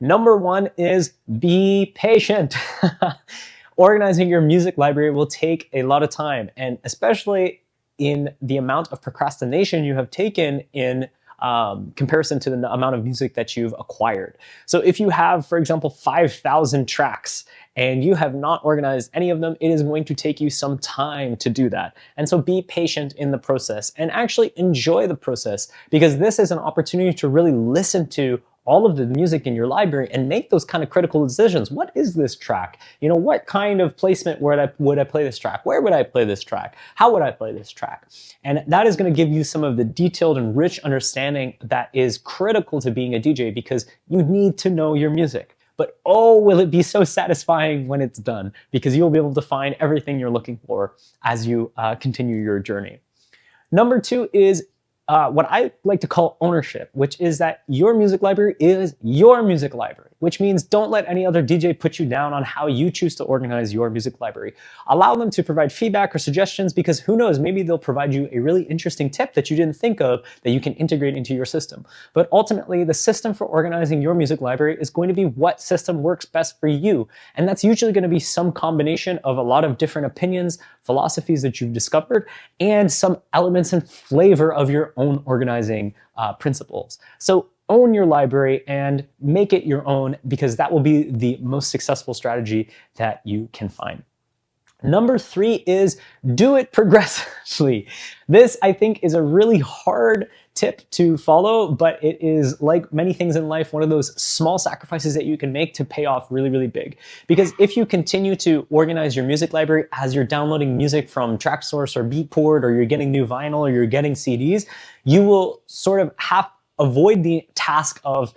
Number one is be patient. Organizing your music library will take a lot of time, and especially in the amount of procrastination you have taken in comparison to the amount of music that you've acquired. So if you have, for example, 5,000 tracks and you have not organized any of them, it is going to take you some time to do that. And so be patient in the process and actually enjoy the process, because this is an opportunity to really listen to all of the music in your library and make those kind of critical decisions. What is this track? You know, what kind of placement would I play this track? Where would I play this track? How would I play this track? And that is going to give you some of the detailed and rich understanding that is critical to being a DJ, because you need to know your music. But oh, will it be so satisfying when it's done, because you'll be able to find everything you're looking for as you continue your journey. Number two is what I like to call ownership, which is that your music library is your music library, which means don't let any other DJ put you down on how you choose to organize your music library. Allow them to provide feedback or suggestions, because who knows, maybe they'll provide you a really interesting tip that you didn't think of that you can integrate into your system. But ultimately, the system for organizing your music library is going to be what system works best for you. And that's usually going to be some combination of a lot of different opinions, philosophies that you've discovered, and some elements and flavor of your own organizing principles. So own your library and make it your own, because that will be the most successful strategy that you can find. Number three is do it progressively. This, I think, is a really hard tip to follow, but it is, like many things in life, one of those small sacrifices that you can make to pay off really, really big. Because if you continue to organize your music library as you're downloading music from TrackSource or Beatport, or you're getting new vinyl, or you're getting CDs, you will sort of avoid the task of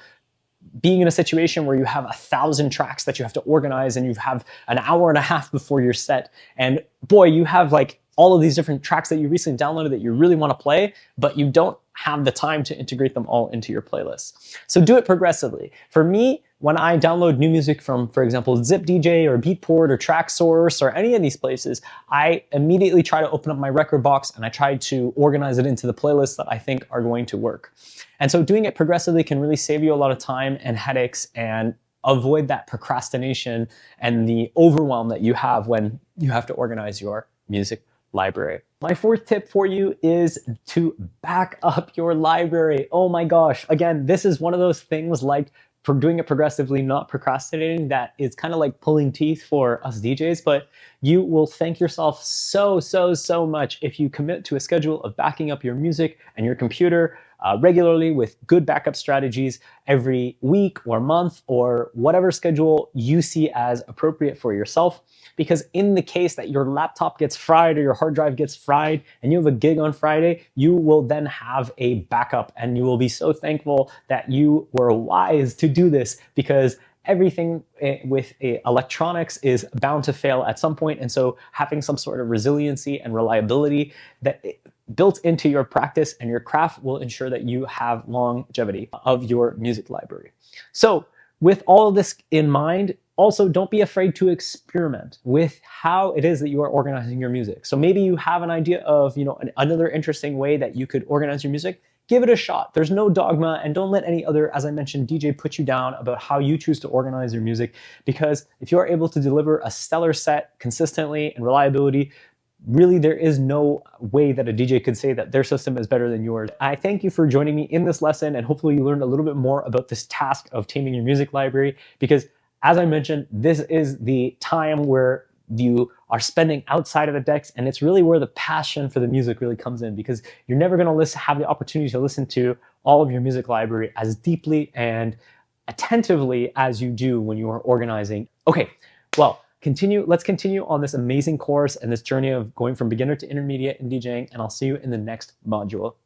being in a situation where you have 1,000 tracks that you have to organize and you have an hour and a half before your set. And boy, you have like all of these different tracks that you recently downloaded that you really want to play, but you don't have the time to integrate them all into your playlist. So do it progressively. For me, when I download new music from, for example, Zip DJ or Beatport or TrackSource or any of these places, I immediately try to open up my record box and I try to organize it into the playlists that I think are going to work. And so doing it progressively can really save you a lot of time and headaches and avoid that procrastination and the overwhelm that you have when you have to organize your music library. My fourth tip for you is to back up your library. Oh my gosh. Again, this is one of those things like doing it progressively, not procrastinating, that is kind of like pulling teeth for us DJs, but you will thank yourself so much if you commit to a schedule of backing up your music and your computer regularly with good backup strategies every week or month or whatever schedule you see as appropriate for yourself. Because in the case that your laptop gets fried or your hard drive gets fried and you have a gig on Friday, you will then have a backup, and you will be so thankful that you were wise to do this, because everything with electronics is bound to fail at some point. And so having some sort of resiliency and reliability that built into your practice and your craft will ensure that you have longevity of your music library. So with all of this in mind, also don't be afraid to experiment with how it is that you are organizing your music. So maybe you have an idea of, another interesting way that you could organize your music. Give it a shot. There's no dogma, and don't let any other, as I mentioned, DJ put you down about how you choose to organize your music, because if you are able to deliver a stellar set consistently and reliability, really there is no way that a DJ could say that their system is better than yours. I thank you for joining me in this lesson, and hopefully you learned a little bit more about this task of taming your music library, because as I mentioned, this is the time where you are spending outside of the decks, and it's really where the passion for the music really comes in, because you're never going to have the opportunity to listen to all of your music library as deeply and attentively as you do when you are organizing. Okay, well, let's continue on this amazing course and this journey of going from beginner to intermediate in DJing, and I'll see you in the next module.